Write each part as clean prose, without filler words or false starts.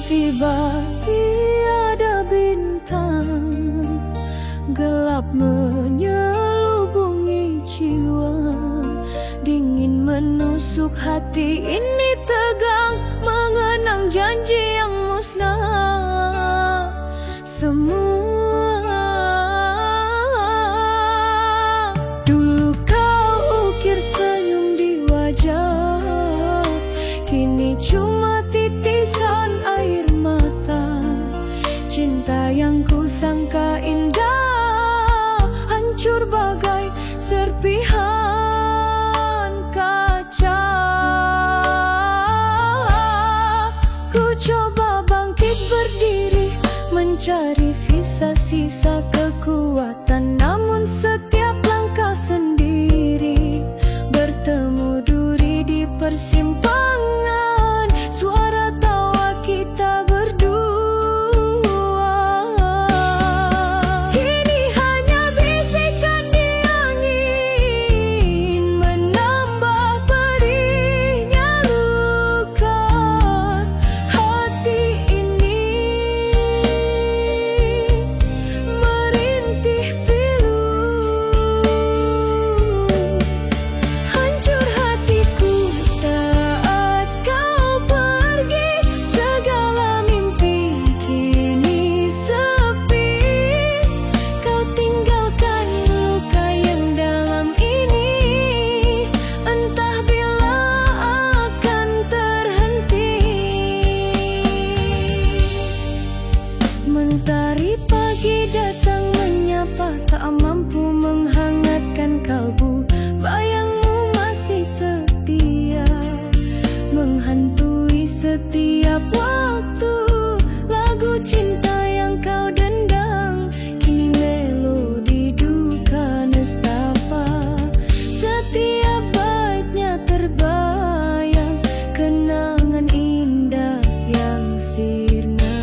tiba tiada bintang, gelap menyelubungi jiwa, dingin menusuk hati ini tegang, mengenang janji yang musnah semua. Dulu kau ukir senyum di wajah, kini cuma titisan air mata. Cinta yang ku sangka indah hancur bagai serpihan kaca. Ku coba bangkit berdiri, mencari sisa-sisa kekuatan, namun setiap langkah sendiri. Bertemu duri di persimpangan, suara tawa kita berdua. Kini hanya bisikan di angin, menambah perihnya luka hati ini. Merintih pilu, hancur hatiku saat kau pergi. Segala mimpi kini sepi, kau tinggalkan luka yang dalam ini. Entah bila akan terhenti. Mentari pagi datang menyapa, tak mampu menghangatkan kalbu. Bayangmu masih setia, menghantui setiap waktu. Lagu cinta yang kau dendang, kini melodi duka nestapa. Setiap baitnya terbayang, kenangan indah yang sirna.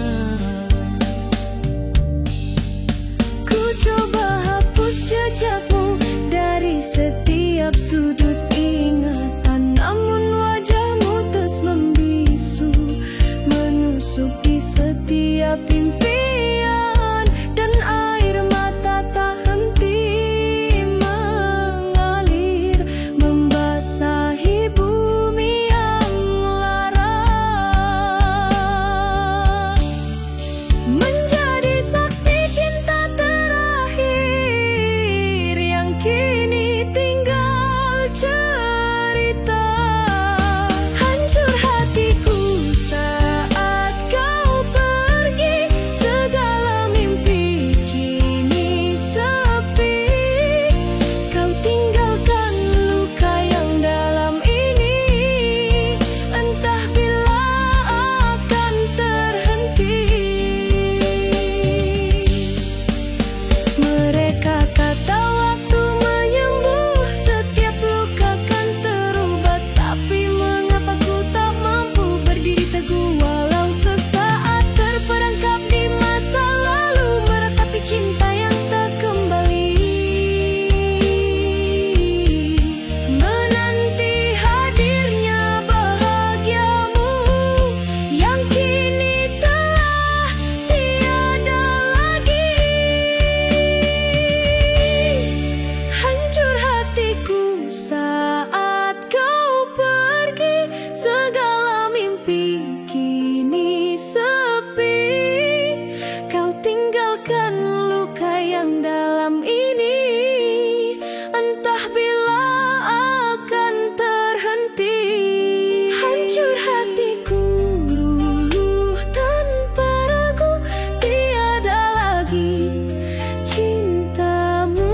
Ku coba hapus jejakmu dari setiap sudut ingatan, namun wajahmu terus membisu, menusuk di setiap impian, dan air mata tak henti mengalir, membasahi bumi yang lara. Menjadi saksi cinta terakhir yang kini tinggal cerita. Hancur hatiku saat kau pergi, segala mimpi kini sepi. Kau tinggalkan luka yang dalam ini, entah bila akan terhenti. Mereka kata waktu menyembuh, setiap luka kan terubat. Tapi mengapa ku tak mampu berdiri teguh, walau sesaat terperangkap di masa lalu, meratapi cinta yang tak kembali. Menanti hadirnya bahagiamu yang kini telah tiada lagi. Hancur hatiku saat kau pergi, segala mimpi kini sepi. Kau tinggalkan luka yang dalam ini, entah bila akan terhenti. Hancur hatiku luluh tanpa ragu, tiada lagi cintamu.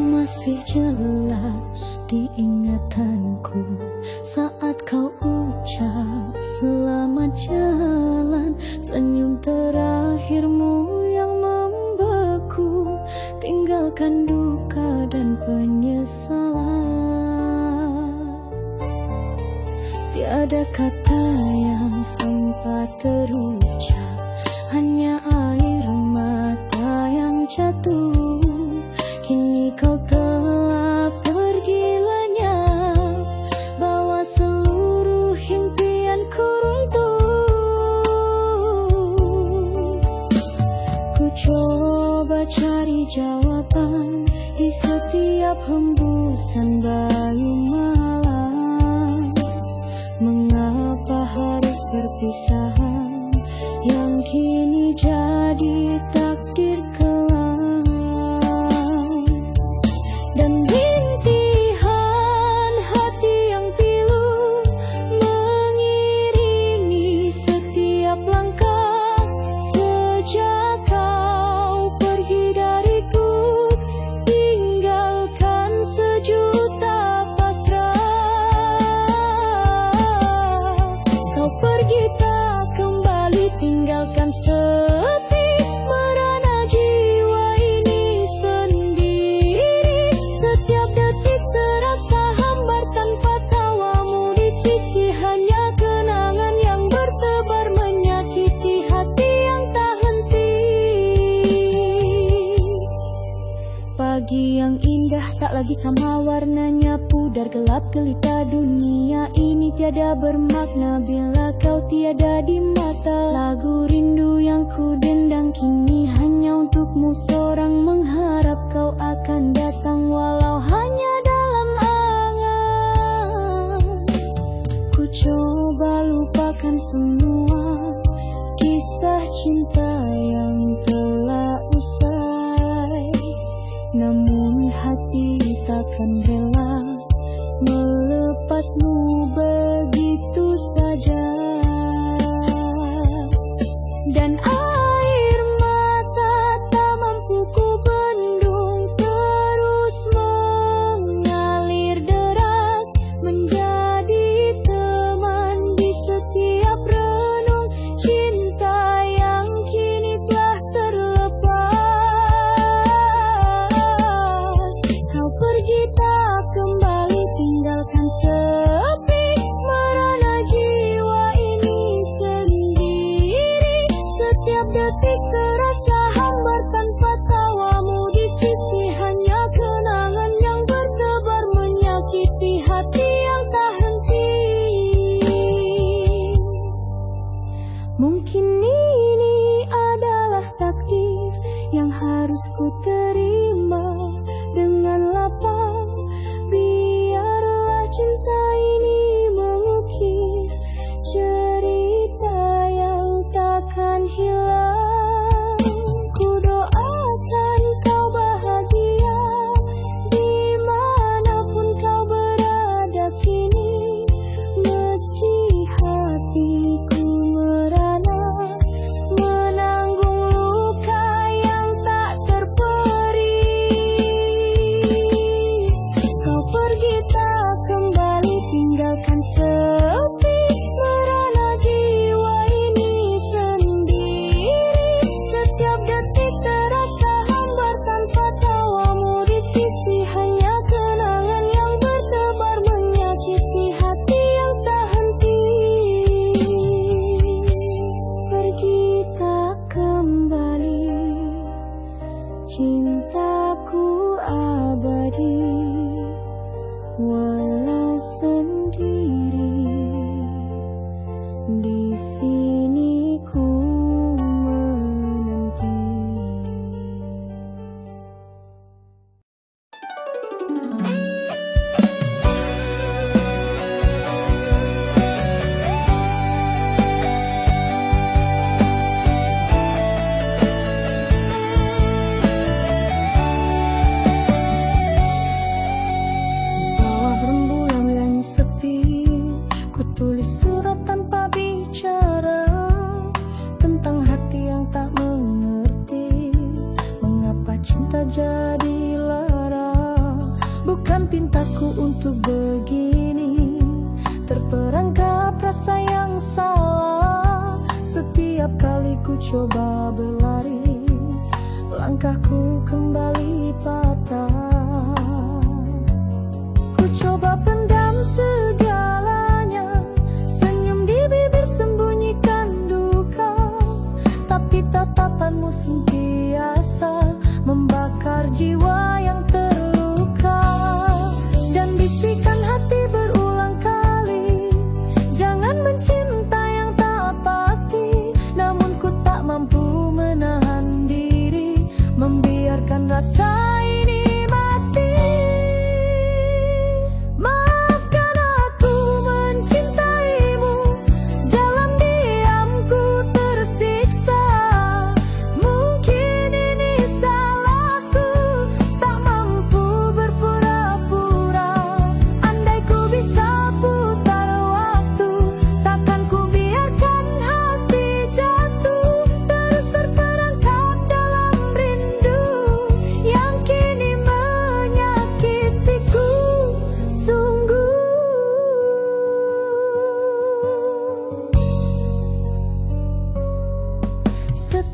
Masih jelas di ingatanku saat kau ucap selamat jalan, senyum terakhirmu yang membeku. memakan duka dan penyesalan. Tiada kata yang sempat terucap, hanya air mata yang jatuh. Kini kau telah pergi lenyap, bawa seluruh impianku runtuh. Ku coba cari jawaban di setiap hembusan bayu malam. Mengapa harus perpisahan yang kini jadi takdir kelam? Dan rintihan hati yang pilu mengiringi setiap langkah. Sejak kau pergi dariku, tinggalkan sejuta pasrah. Kau pergi tak kembali, tinggalkan sepi merana jiwa ini sendiri. Setiap detik serasa hambar tanpa tawamu di sisi, hanya kenangan yang bertebar menyakiti hati yang tak henti. Pagi yang indah tak lagi sama warnanya, pudar gelap gelita. Dunia ini tiada bermakna bila kau tiada di mata. Lagu rindu yang ku dendang kini hanya untukmu seorang, mengharap kau akan datang walau hanya dalam angan. Ku coba lupakan semua kisah cinta yang telah usai, namun hati takkan rela melepasmu begitu saja. Dan air mata tak mampu ku bendung, terus mengalir deras menjadi teman di setiap renung cinta yang kini telah terlepas. Kau pergi tak kembali, tinggalkan sepi merana jiwa ini sendiri. Setiap detik serasa hambar tanpa tawamu di sisi, hanya kenangan yang bertebar menyakiti hati yang tak henti. Mungkin ini adalah takdir yang harus ku terima dengan lapang. Biarlah cinta ini mengukir cerita yang takkan hilang. Ku doakan kau bahagia dimanapun kau berada kini, meski hatiku merana menanggung luka yang tak terperi. Kau pergi tak kembali, tinggalkan sepi merana jiwa ini sendiri. Setiap detik terasa hambar tanpa tawamu di sisi, hanya kenangan yang bertebar menyakiti hati yang tak henti. Pergi tak kembali, cintaku abadi walau sendiri. Di sini ku menanti. Bawah rembulan langit sepi, ku tulis surat tanpa bicara tentang hati yang tak mengerti mengapa cinta jadi lara. Bukan pintaku untuk begini, terperangkap rasa yang salah. Setiap kali ku coba berlari, langkahku kembali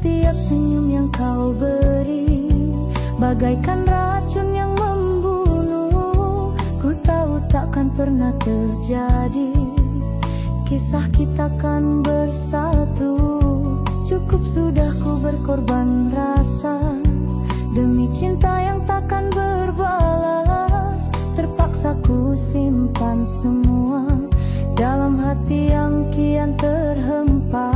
setiap senyum yang kau beri bagaikan racun yang membunuh. Ku tahu takkan pernah terjadi kisah kita kan bersatu. Cukup sudah ku berkorban rasa demi cinta yang takkan berbalas. Terpaksa ku simpan semua dalam hati yang kian terhempas.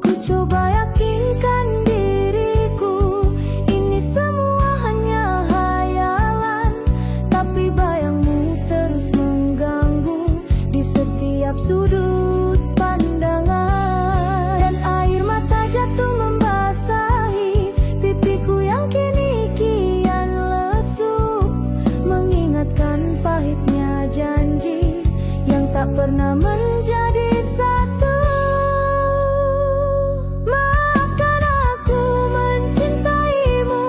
Ku coba yakinkan diriku ini semua hanya hayalan, tapi bayangmu terus mengganggu di setiap sudut pandangan. Dan air mata jatuh membasahi pipiku yang kini kian lesu, mengingatkan pahitnya janji yang tak pernah menjadi satu. Maafkan aku mencintaimu,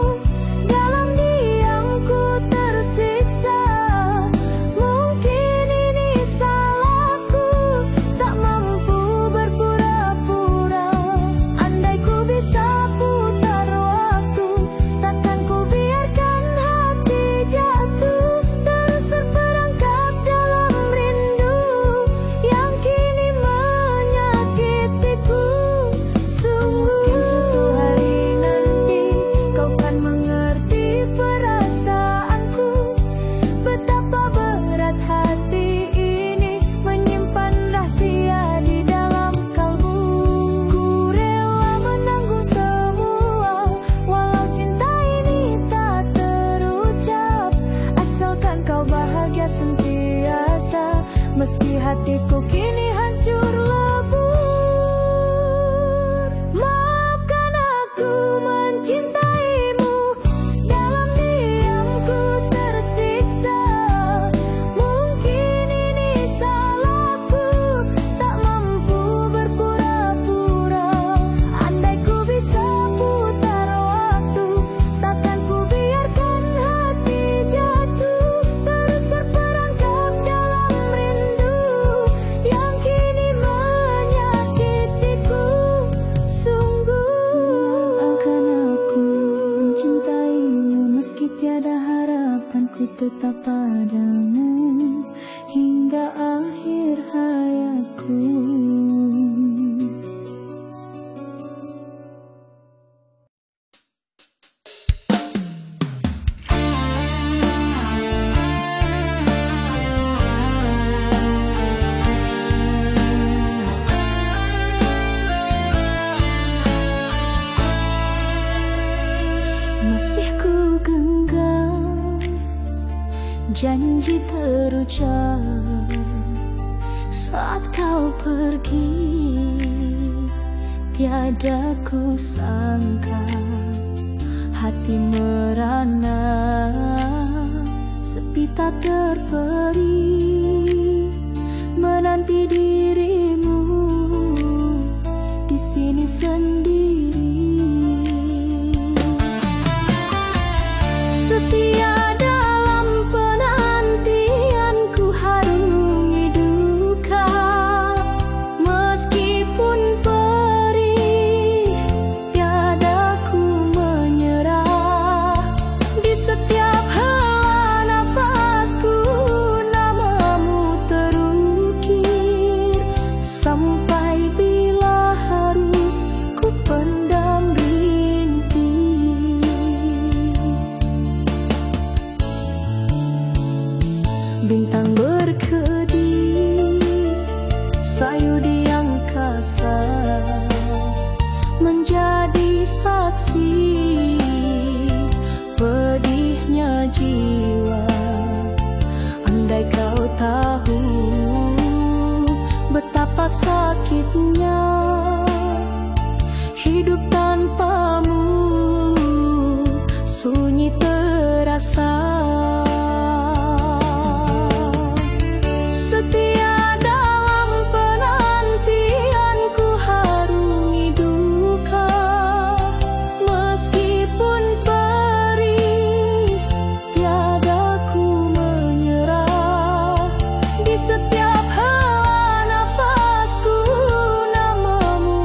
dalam diam ku tersiksa. Mungkin ini salahku, tak mampu berpura-pura. Andai ku bisa putar waktu, takkan ku biarkan hati jatuh terus terperangkap dalam rindu yang kini menyakitiku sungguh. Mungkin suatu hari nanti kau kan mengerti perasaanku, betapa berat hati ini menyimpan rahasia di dalam kalbu. Ku rela menanggung semua walau cinta ini tak terucap, asalkan kau bahagia sentiasa meski hatiku kini hancur lebur. Maafkan aku mencintaimu, dalam diam ku tersiksa. Mungkin ini salahku, tak mampu berpura-pura. Andai ku bisa putar waktu, takkan ku biarkan hati jatuh terus terperangkap dalam rindu yang kini menyakitiku sungguh. Maafkan aku mencintaimu, meski tiada harapan ku tetap padamu hingga akhir hayatku. Masih ku genggam janji terucap saat kau pergi. Tiada ku sangka hati merana, sepi tak terperi, menanti dirimu di sini sendiri. Setia dalam penantian ku harungi duka, meskipun perih tiada ku menyerah. Di setiap hela nafasku namamu terukir, sampai bila harus ku pendam rintih. Bintang berkedip, sayu di angkasa, menjadi saksi pedihnya jiwa. Andai kau tahu betapa sakitnya hidup tanpamu, sunyi terasa. Setia dalam penantian ku harungi duka, meskipun perih tiada ku menyerah. Di setiap hela nafasku namamu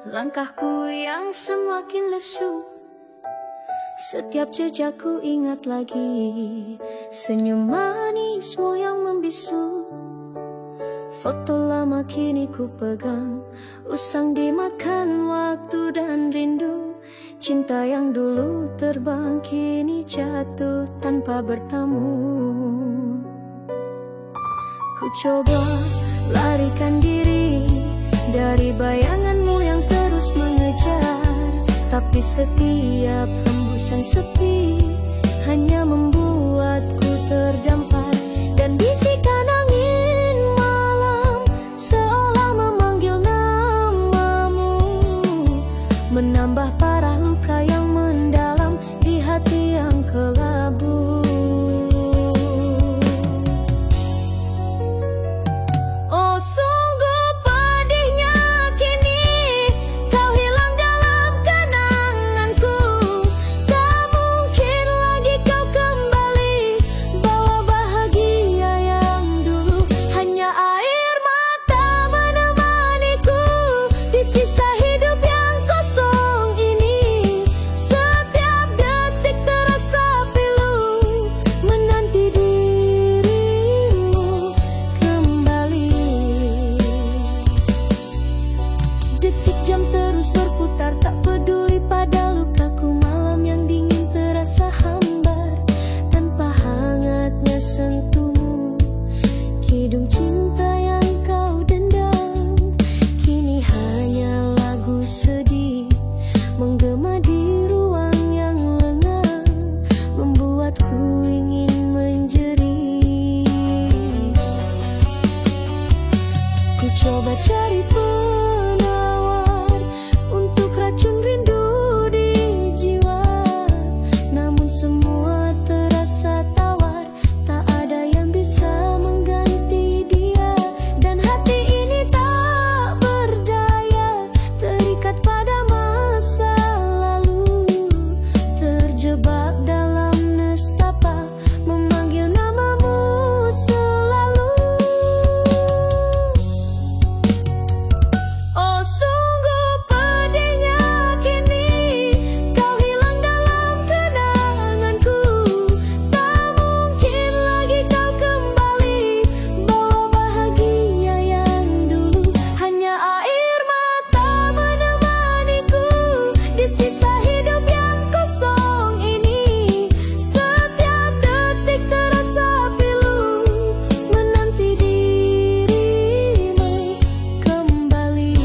langkahku yang semakin lesu. Setiap jejakku ingat lagi senyum manismu yang membisu. Foto lama kini ku pegang, usang dimakan waktu dan rindu. Cinta yang dulu terbang kini jatuh tanpa bertamu. Ku coba larikan diri dari bayanganmu yang terus mengejar, tapi setiap hembusan sepi hanya membuatku terdampar. Dan bisikan angin malam seolah memanggil namamu, menambah parah luka yang mendalam di hati yang kelabu. Oh, sungguh pedihnya kini kau hilang dalam kenanganku. Tak mungkin lagi kau kembali bawa bahagia yang dulu. Hanya air mata menemaniku di sisa hidup yang kosong ini. Setiap detik terasa pilu menanti dirimu kembali. Detik jam terus berputar, tak peduli pada lukaku. Malam yang dingin terasa hambar tanpa hangatnya sentuhmu. Kidung cinta yang kau dendam kini hanya lagu sedih menggema di ruang yang lengang, membuatku ingin menjerit. Ku coba cari penawar untuk racun rindu di jiwa, namun semua terasa tawar. Tak ada yang bisa mengganti dia, dan hati ini tak berdaya, terikat pada masa lalu, terjebak dalam nestapa, memanggil namamu selalu. Oh, sungguh pedihnya kini kau hilang dalam kenanganku. Tak mungkin lagi kau kembali bawa bahagia yang dulu. Hanya air mata menemaniku di sisa hidup yang kosong ini. Setiap detik terasa pilu menanti dirimu kembali.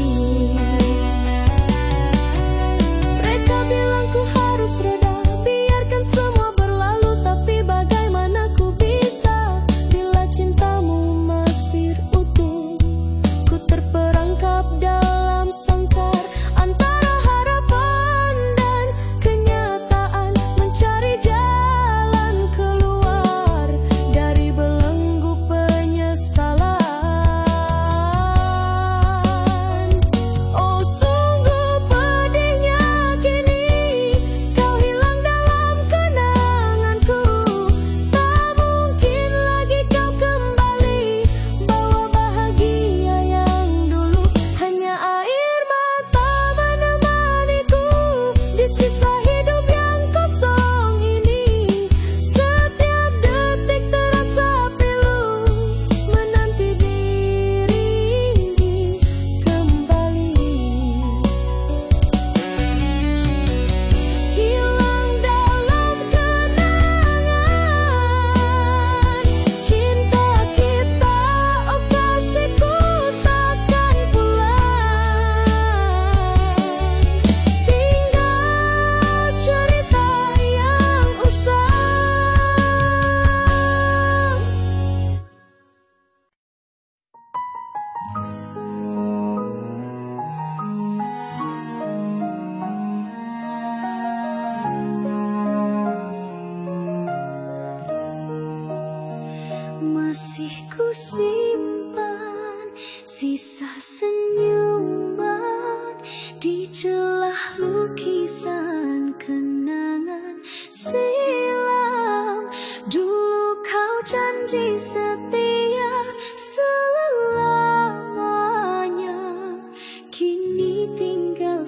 Mereka bilang ku harus reda, biarkan semua berlalu. Tapi bagaimana ku bisa bila cintamu masih utuh? Ku terperangkap dalam sangkar antara harapan dan kenyataan, mencari jalan keluar dari belenggu penyesalan. Oh, sungguh pedihnya kini kau hilang dalam kenanganku. Tak mungkin lagi kau kembali bawa bahagia yang dulu. Hanya air mata menemaniku di sisa hidup yang kosong ini. Setiap detik terasa pilu menanti dirimu kembali. Hilang dalam kenangan cinta kita, oh kasihku takkan pulang. Tinggal cerita yang usang. Masih ku simpan sisa senyuman di celah lukisan kenangan silam. Dulu kau janji setia selamanya, kini tinggal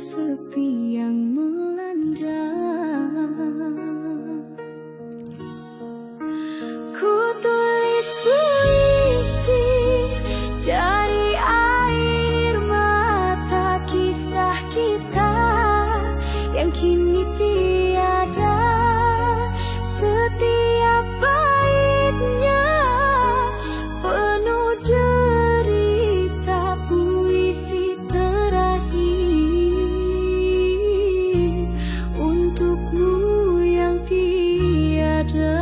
yang kini tiada. Setiap baitnya penuh derita, puisi terakhir untukmu yang tiada.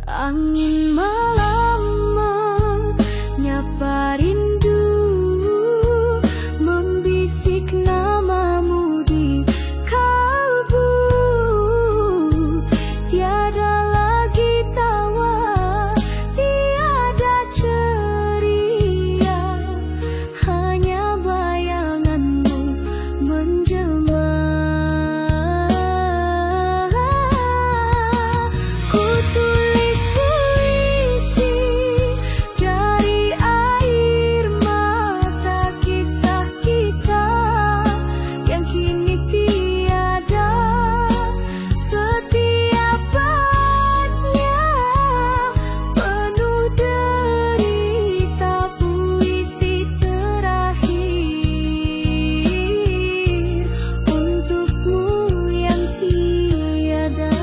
Angin malam menyapa rindu, membisik namamu di kalbu. Tiada lagi tawa, tiada ceria, hanya bayanganmu menjelma. Ku tulis puisi dari air mata kisah kita yang kini tiada. Setiap baitnya penuh derita, puisi terakhir untukmu yang tiada.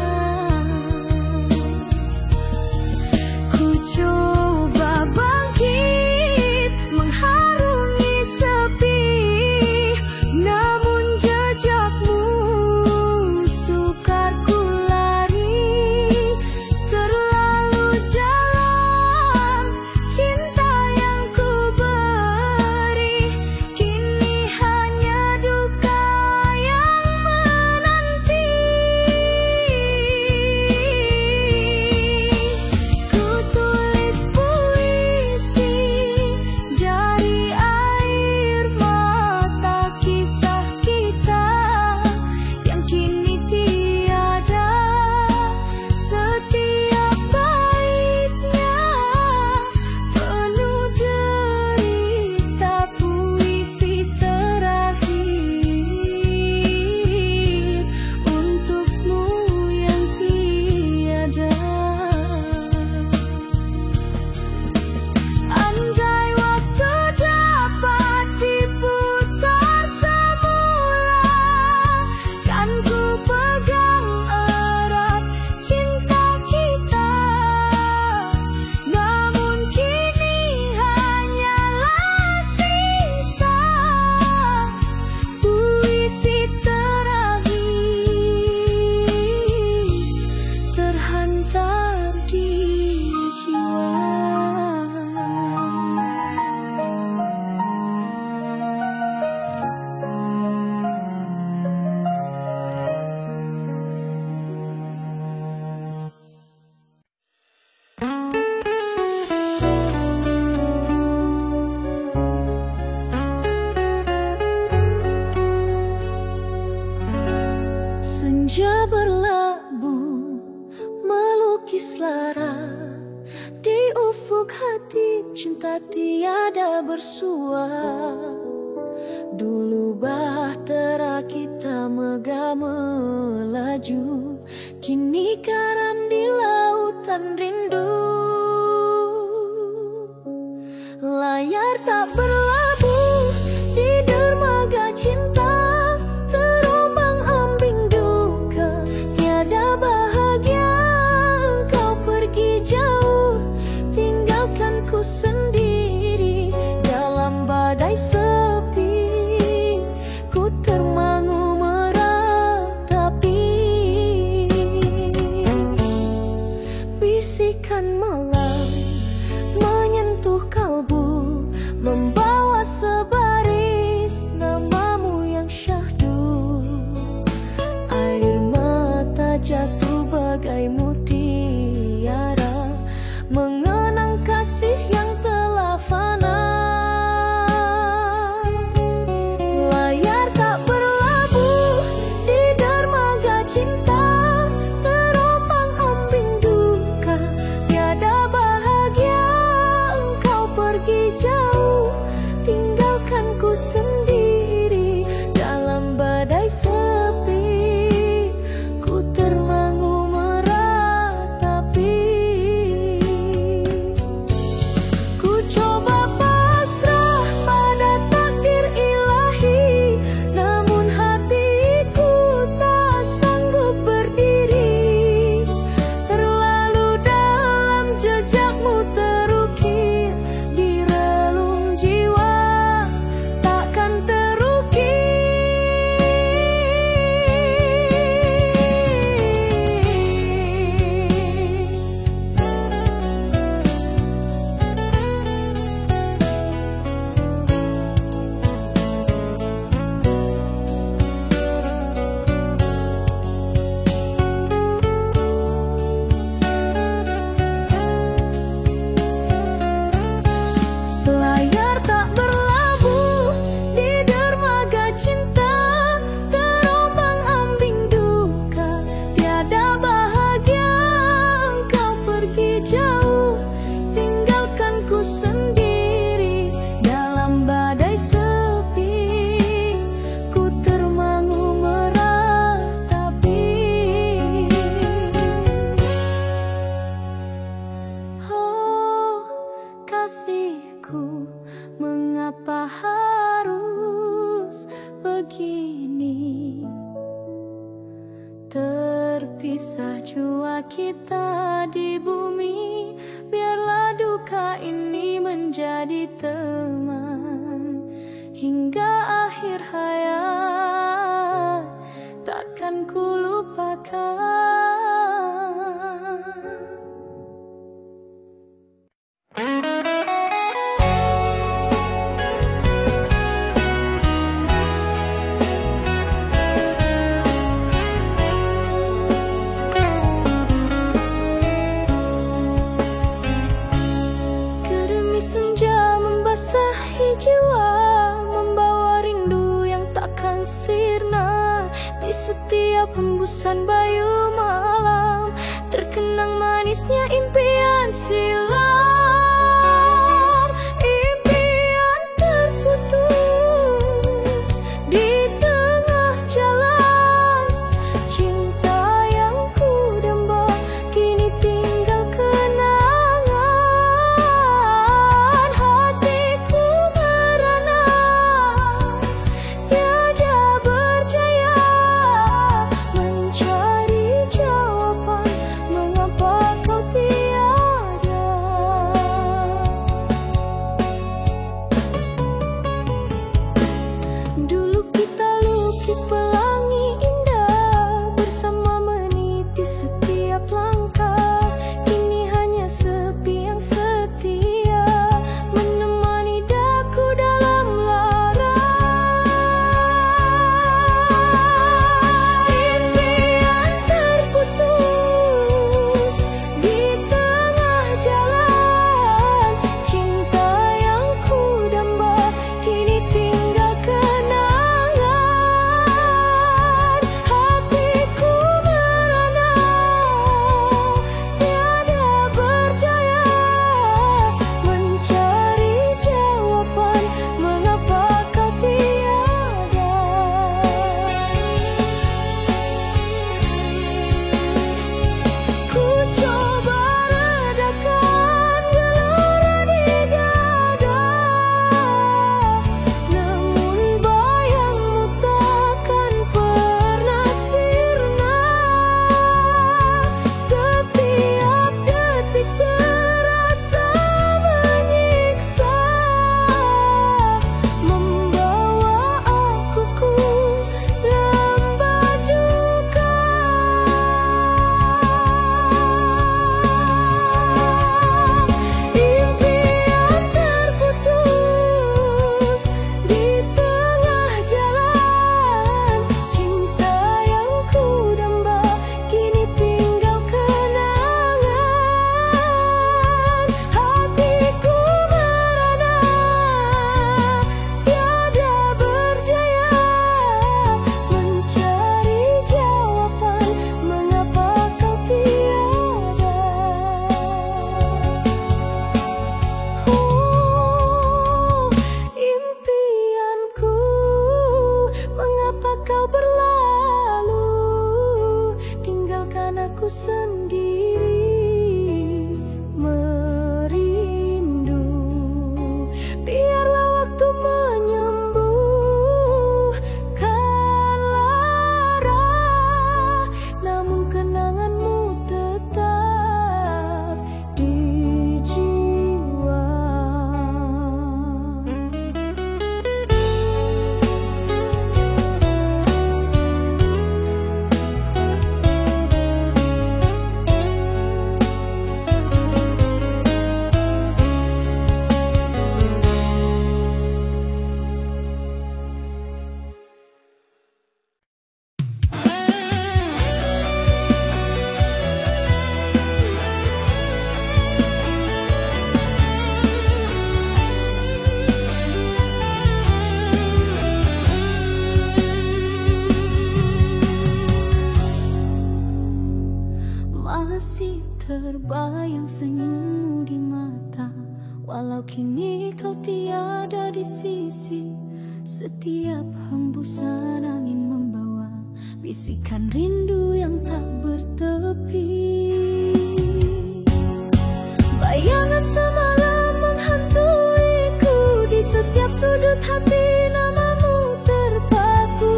Ku coba bangkit mengharungi sepi, namun jejakmu sukar ku lari. Terlalu dalam cinta yang ku beri, kini hanya duka yang menanti. Ku tulis puisi dari air mata kisah kita yang kini tiada. Setiap baitnya penuh derita, puisi terakhir untukmu yang tiada. Andai waktu dapat diputar semula, kan ku pegang erat cinta kita. Namun kini hanyalah sisa puisi terakhir terhantar di jiwa. Senja berlabuh melukis lara di ufuk hati, cinta tiada bersua. Dulu bahtera kita megah melaju, kini karam di lautan rindu. Layar tak berlabuh di dermaga cinta, terombang-ambing duka, tiada bahagia. Engkau pergi jauh, tinggalkan ku sendiri dalam badai sepi. Ku termangu meratapi bisikan mengapa harus begini? Terpisah jua kita di bumi, biarlah duka ini menjadi teman hingga akhir hayat, takkan ku lupakan. Jiwa membawa rindu yang takkan sirna. Di setiap hembusan bayu malam terkenang manisnya impian silam. Impian terputus di tengah jalan. Cinta yang ku damba kini tinggal kenangan. Hatiku tiada berjaya mencari jawaban mengapa kau tiada. Dulu kita lukis pelangi indah bersama meniti setiap langkah. Kini hanya sepi yang setia menemani daku dalam lara. Impian terputus di tengah jalan. Cinta yang ku damba kini tinggal kenangan. Hatiku merana tiada berjaya mencari jawaban mengapa kau tiada. Ku coba redakan gelora di dada, namun bayangmu takkan pernah sirna. Setiap detik terasa menyiksa, membawa aku ku lembah duka. Impian terputus di tengah jalan. Cinta yang ku damba kini tinggal kenangan. Hatiku merana tiada berjaya mencari jawaban mengapa kau tiada. Impianku, mengapa kau berlalu, tinggalkan aku sendiri merindu. Biarlah waktu menyembuhkan lara, namun kenanganmu tetap di jiwa. Masih terbayang senyummu di mata, walau kini kau tiada di sisi. Setiap hembusan angin membawa bisikan rindu yang tak bertepi. Bayangan semalam menghantuiku di setiap sudut hati namamu terpaku.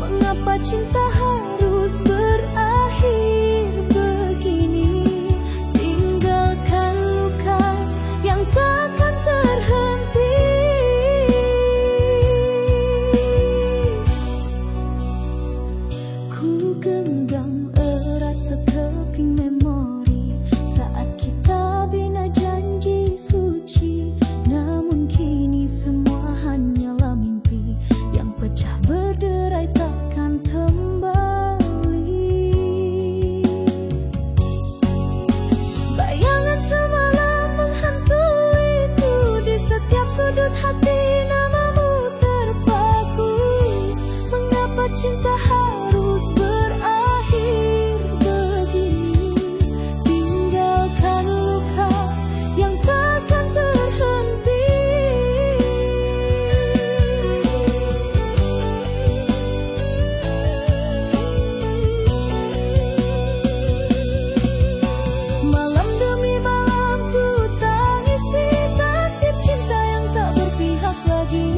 Mengapa cinta harus berakhir begini? Tinggalkan luka yang takkan terhenti. Ku genggam erat sekeping memori saat kita bina janji suci. Namun kini semua hanyalah mimpi yang pecah berderai takkan kembali. Bayangan semalam menghantuiku di setiap sudut hati namamu terpaku. Mengapa cinta harus berakhir begini? Tinggalkan luka yang takkan terhenti. Malam demi malam ku tangisi takdir cinta yang tak berpihak lagi.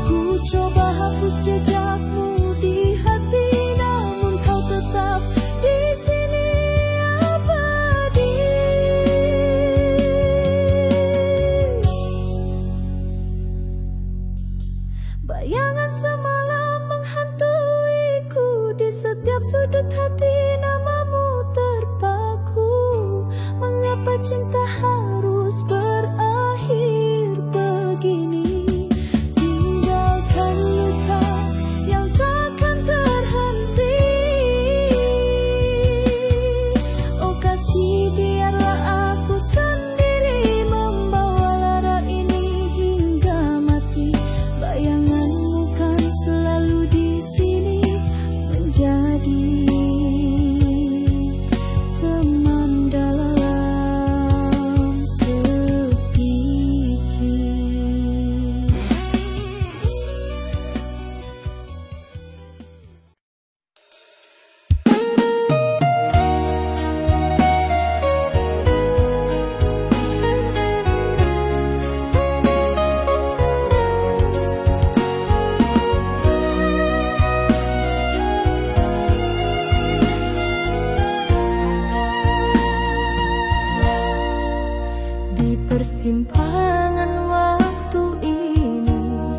Ku coba hapus jejakmu di hati, namun kau tetap di sini abadi. Bayangan semalam menghantuiku di setiap sudut hati namamu terpaku. Mengapa cinta harus berakhir begini? Tinggalkan luka yang takkan terhenti. Oh kasih, biarlah aku sendiri membawa lara ini hingga mati. Bayanganmu kan selalu di sini menjadi teman dalam sepi. Di persimpangan waktu ini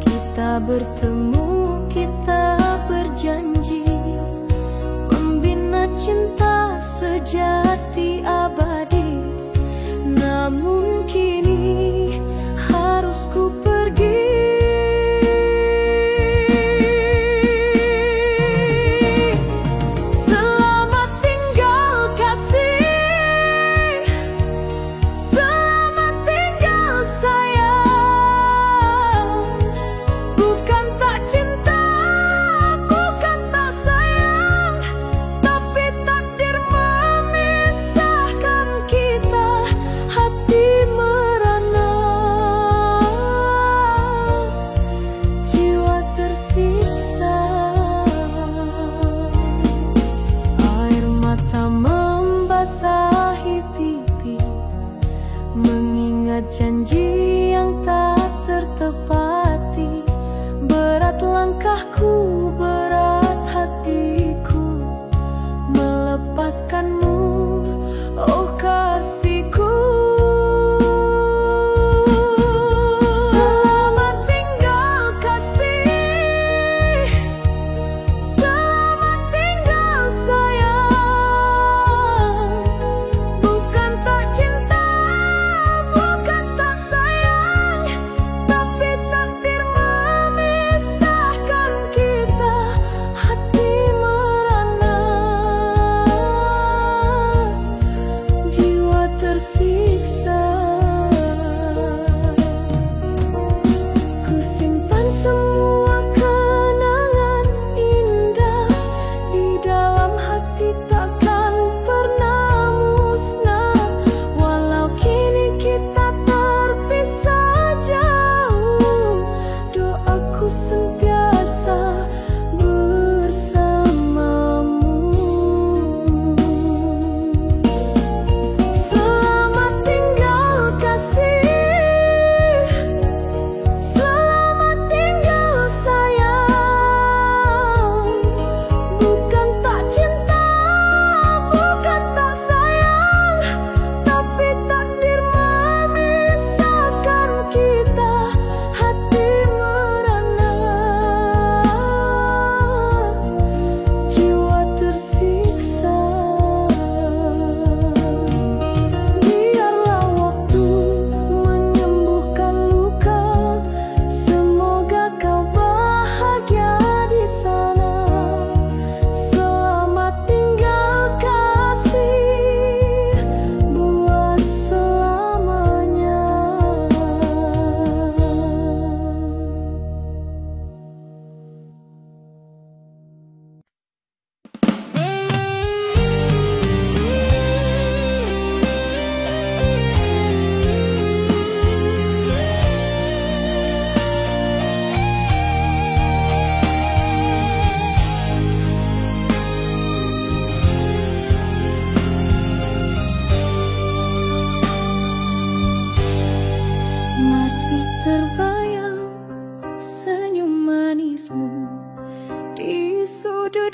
kita bertemu, kita berjanji membina cinta sejati abadi. Namun kini harus ku pergi. Selamat tinggal kasih, selamat tinggal sayang. Bukan tak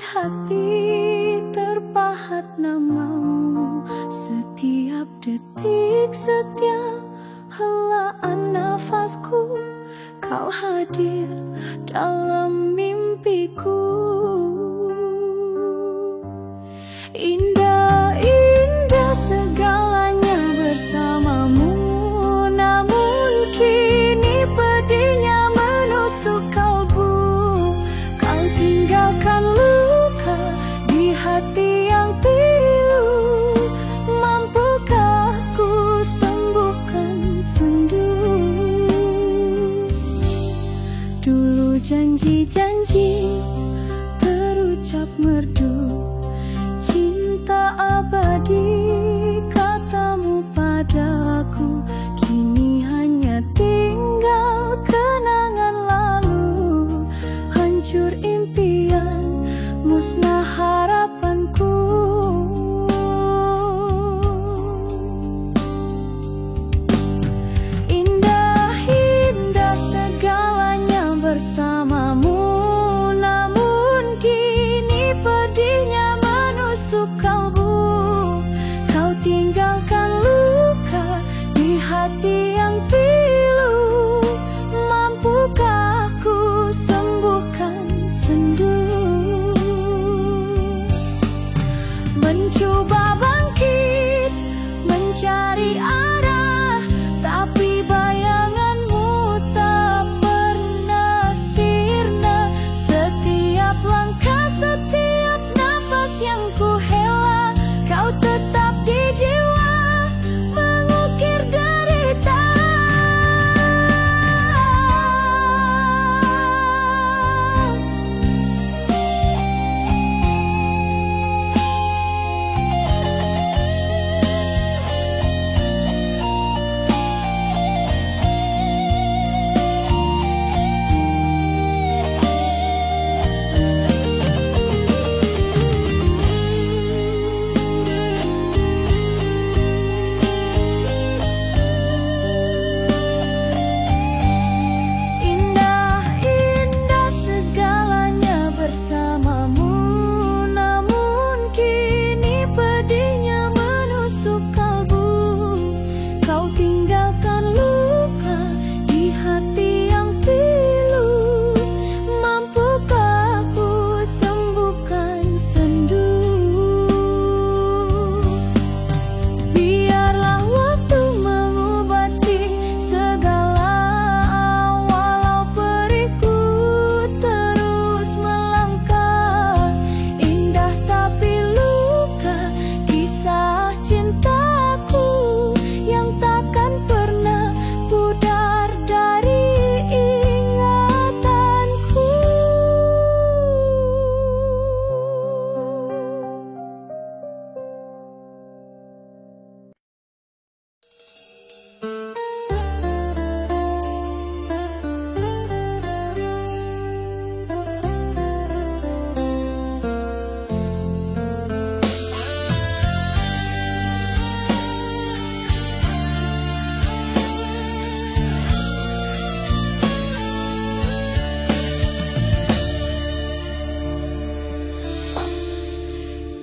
hati terpahat namamu. Setiap detik, setiap helaan nafasku, kau hadir dalam mimpiku. Indah-indah segalanya bersamamu, namun kini pedihnya menusuk kalbu. Kau tinggalkan luka di hati yang pilu. Mampukah ku sembuhkan sendu? Dulu janji-janji terucap merdu, cinta abadi katamu padaku. Kini hanya tinggal kenangan lalu, hancur impian, musnah harapanku. Indah-indah segalanya bersamamu, namun kini pedihnya menusuk kalbu. Kau tinggalkan luka di hati yang pilu. Mampukah ku sembuhkan sendu? Mencoba bangkit, mencari arah, tapi bayanganmu tak pernah sirna. Setiap langkah, setiap nafas yang ku hela, kau tetap di jiwa, mengukir derita. Indah-indah segalanya bersamamu, namun kini pedihnya menusuk kalbu. Kau tinggalkan luka di hati yang pilu. Mampukah ku sembuhkan sendu? Biarlah waktu mengobati segala, walau perihku terus melangkah. Indah tapi luka, kisah cintaku yang takkan pernah pudar dari ingatanku.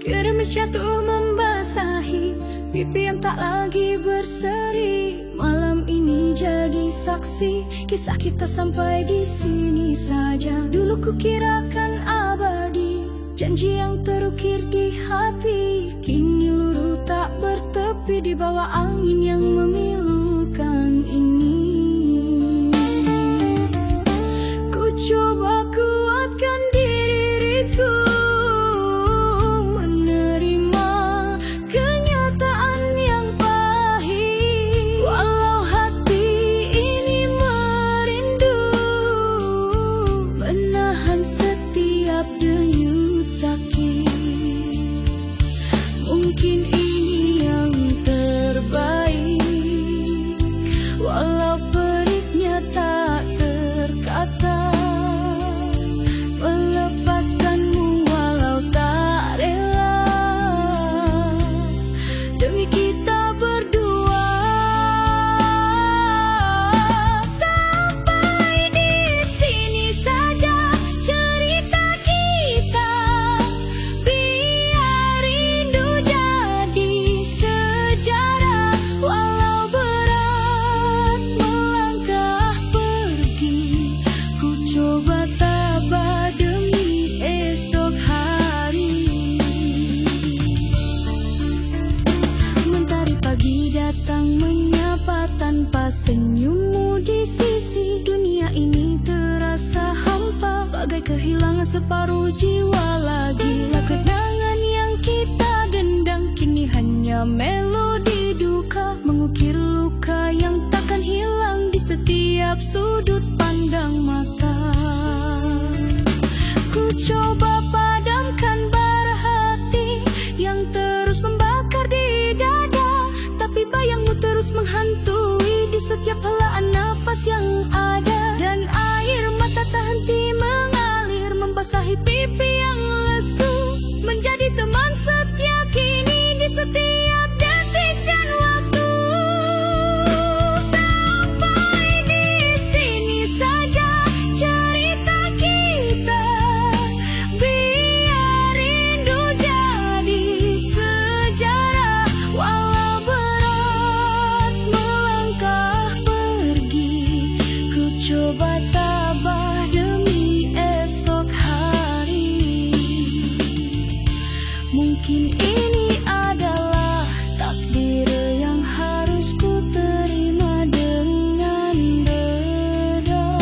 Gerimis jatuh membasahi pipi yang tak lagi berseri. Malam ini jadi saksi, kisah kita sampai di sini saja. Dulu kukirakan abadi, janji yang terukir di hati, kini luruh tak bertepi di bawah angin yang memilukan ini. Ku coba kuatkan diriku, menerima kenyataan yang pahit. Walau hati ini merindu, menahan setiap denyut sakit. Mungkin ini yang terbaik. separuh jiwa lagi. Lah kenangan yang kita dendam kini hanya melodi duka, mengukir luka yang takkan hilang di setiap sudut pandang mata. Ku coba padamkan bara hati yang terus membakar di dada, tapi bayangmu terus menghantui di setiap helaan nafas yang ada. Dan air mata tak henti mengalir membasahi pipi yang lesu, menjadi teman setia kini di setiap detik dan waktu. Sampai di sini saja cerita kita, biar rindu jadi sejarah. Walau berat melangkah pergi, ku coba tabah demi esok hari. Mungkin ini adalah takdir yang harus ku terima dengan redam.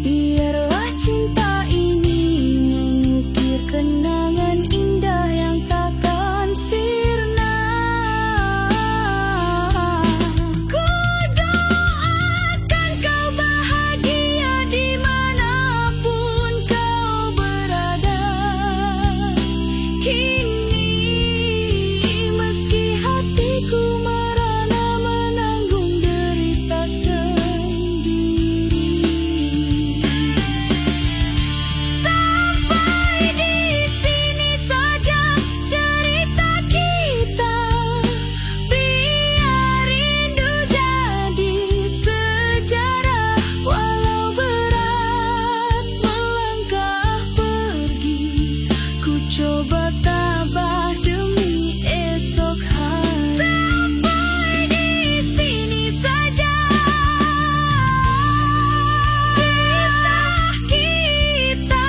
Biarlah cinta ini mengukir kenangan indah yang takkan sirna. Ku doakan kau bahagia dimanapun kau berada. Kini meski hatiku merana menanggung derita sendiri. Sampai di sini saja cerita kita, biar rindu jadi sejarah. Walau berat melangkah pergi, ku coba tabah demi esok hari. Sampai di sini saja kisah kita,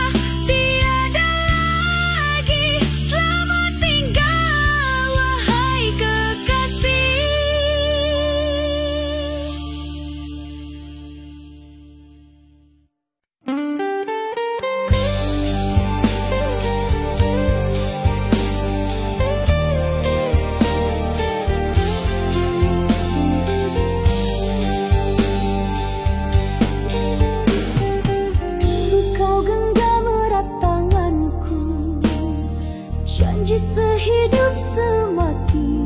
tiada lagi. Selamat tinggal wahai kekasih. Kau genggam erat tanganku, janji sehidup semati.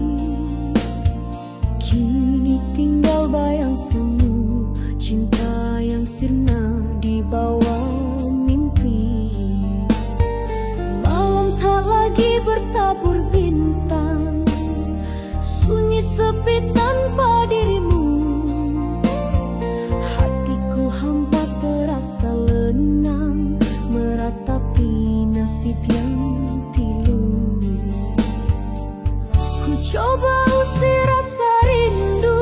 Kini tinggal bayang semu, cinta yang sirna di bawah mimpi. Malam tak lagi bertabur bintang, sunyi sepi tanpa dirimu. Hatiku hampa terasa lenang, meratapi nasib yang pilu. Ku coba usir rasa rindu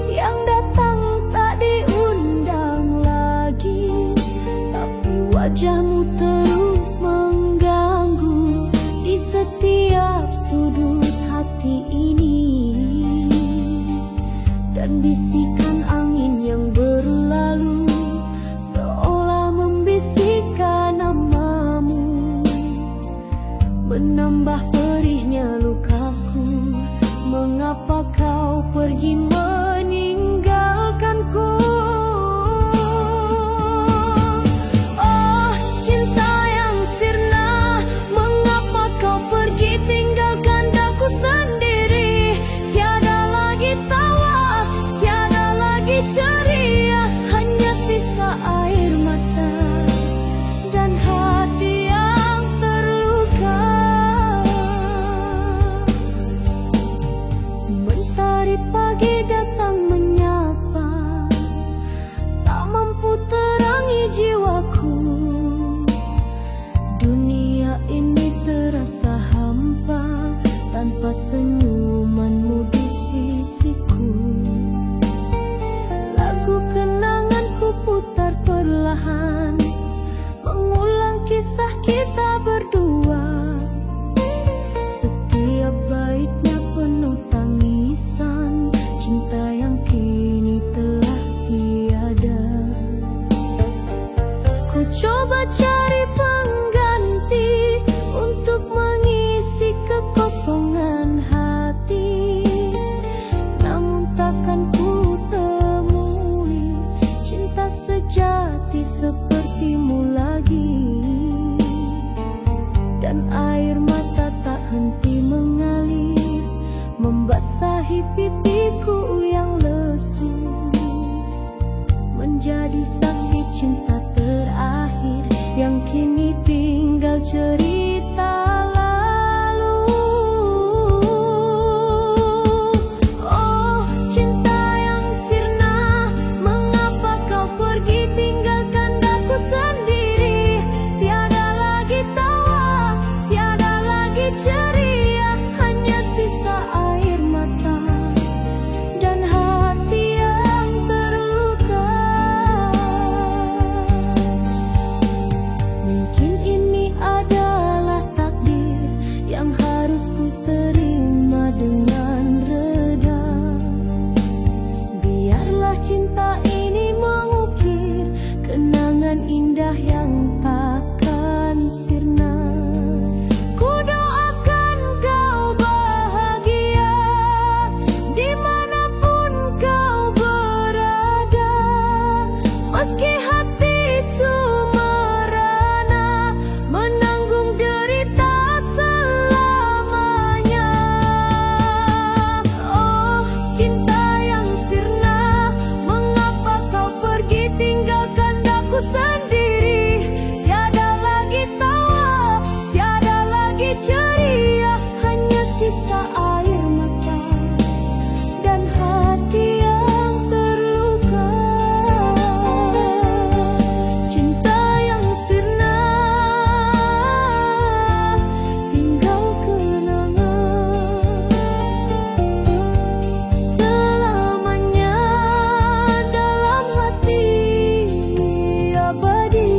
yang datang tak diundang lagi, tapi wajahmu terus mengganggu di setiap sudut hati ini. Dan bisikan angin yang berlalu seolah membisikkan namamu, menambah perihnya lukaku. Mengapa kau pergi meninggalkanku? Oh cinta yang sirna, mengapa kau pergi tinggalkan daku sendiri? Tiada lagi tawa, tiada lagi ceria, hanya sisa air mata dan hati yang terluka. Mentari pagi datang menyapa, tak mampu terangi jiwaku. Dunia ini terasa hampa tanpa senyumanmu di sisiku. Lagu kenanganku putar perlahan, mengulang kisah kita berdua. Setiap baitnya penuh tangisan, cinta yang kini telah tiada. Ku sejati sepertimu lagi, dan air mata tak henti mengalir, membasahi pipiku yang lesu, menjadi saksi cinta terakhir yang kini tinggal cerita lalu. Oh cinta yang sirna, mengapa kau pergi tinggalkan daku sendiri? Tiada lagi tawa, tiada lagi ceria, hanya sisa air mata dan hati yang terluka. Mungkin ini adalah takdir yang harus ku terima dengan reda. Biarlah cinta ini mengukir kenangan indah yang takkan sirna. Ku doakan kau bahagia dimanapun kau berada, meski hati itu merana menanggung derita selamanya. Oh cinta yang sirna, mengapa kau pergi tinggalkan daku sendiri? Tiada lagi tawa, tiada lagi ceria, hanya sisa air mata dan hati yang terluka. Cinta yang sirna, tinggal kenangan selamanya dalam hati abadi.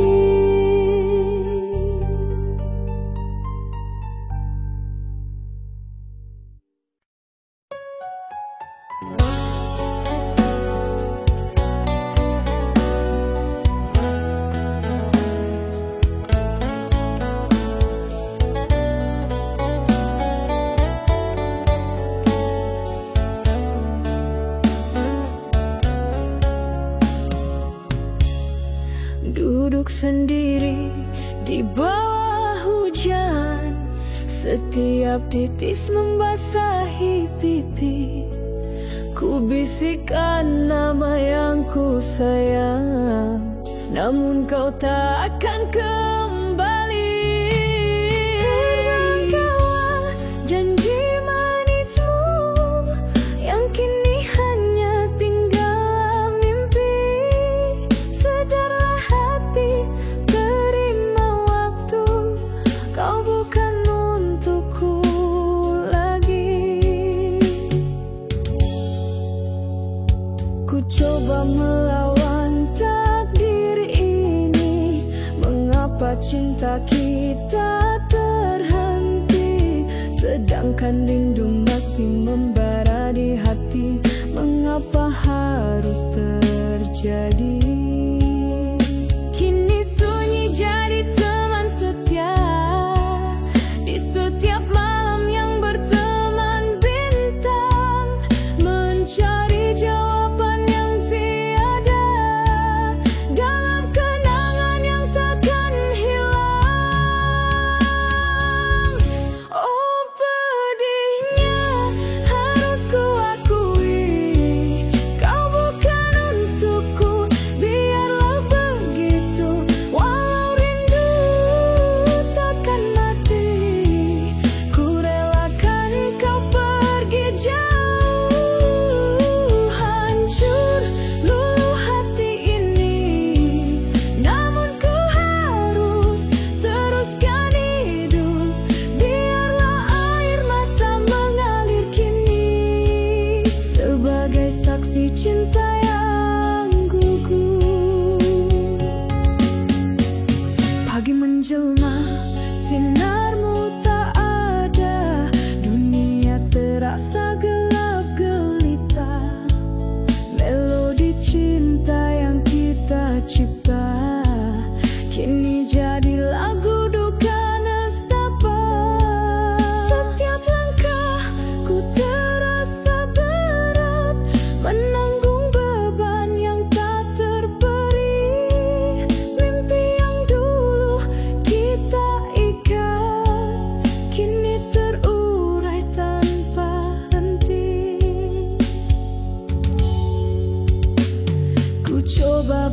Duduk sendiri di bawah hujan, setiap titis membasahi pipi. Ku bisikkan nama yang ku sayang, namun kau tak akan kembali. Terangkaulah janji manismu yang kini hanya tinggal mimpi. Sadarlah hati, terima waktu, kau bukan untukku lagi. Ku coba melawan takdir ini, mengapa cinta kita terhenti, sedangkan rindu masih membara di hati. Mengapa harus terjadi? Kini sunyi jadi teman setia di setiap malam yang berteman bintang, mencari jawaban yang tiada dalam kenangan yang takkan hilang. Oh pedihnya harus ku akui, kau bukan untukku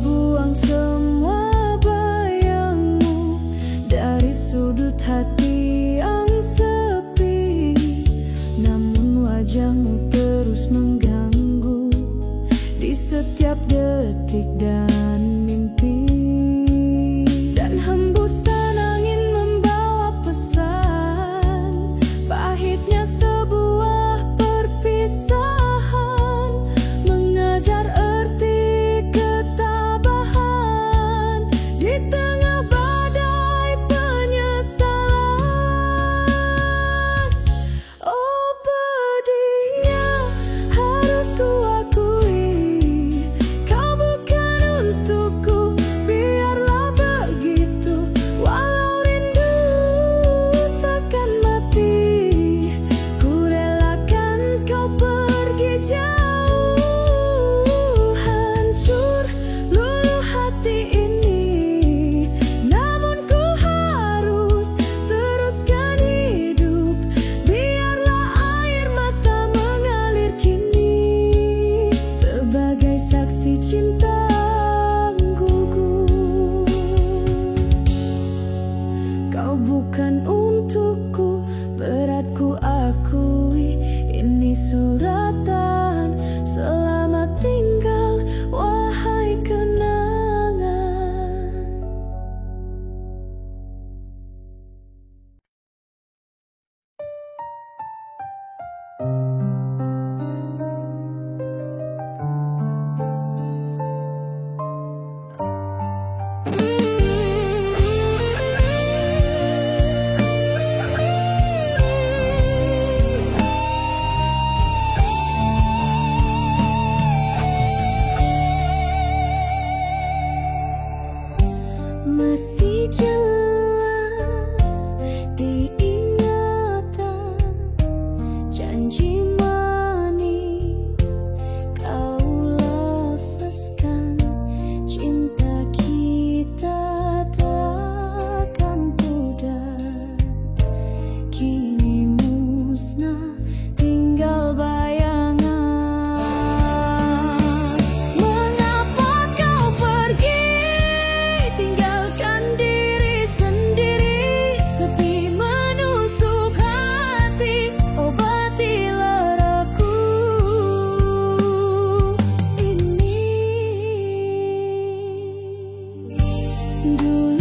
buang semua bayangmu dari sudut hati yang sepi. Namun wajahmu terus mengganggu di setiap detik dan mimpi. Dan hembusan angin membawa pesan, pahitnya sebuah perpisahan, mengajar arti ketabahan di tengah badai penyesalan. Oh pedihnya harus ku akui, kau bukan untukku, biarlah begitu. Walau rindu takkan mati, ku relakan kau pergi jauh. Hancur luluh hati ini, namun ku harus teruskan hidup. Biarlah air mata mengalir kini sebagai saksi cinta gugur. Kau bukan untukku, berat ku akui. Ini suratan, selamat tinggal wahai kenangan. Masih jelas diingatan janji manis kau lafazkan. Cinta kita takkan pudar, kini musnah tinggal bayangan. Mengapa kau pergi tinggalkan diri sendiri, sepi menusuk hati, obatilah aku ini. Dulu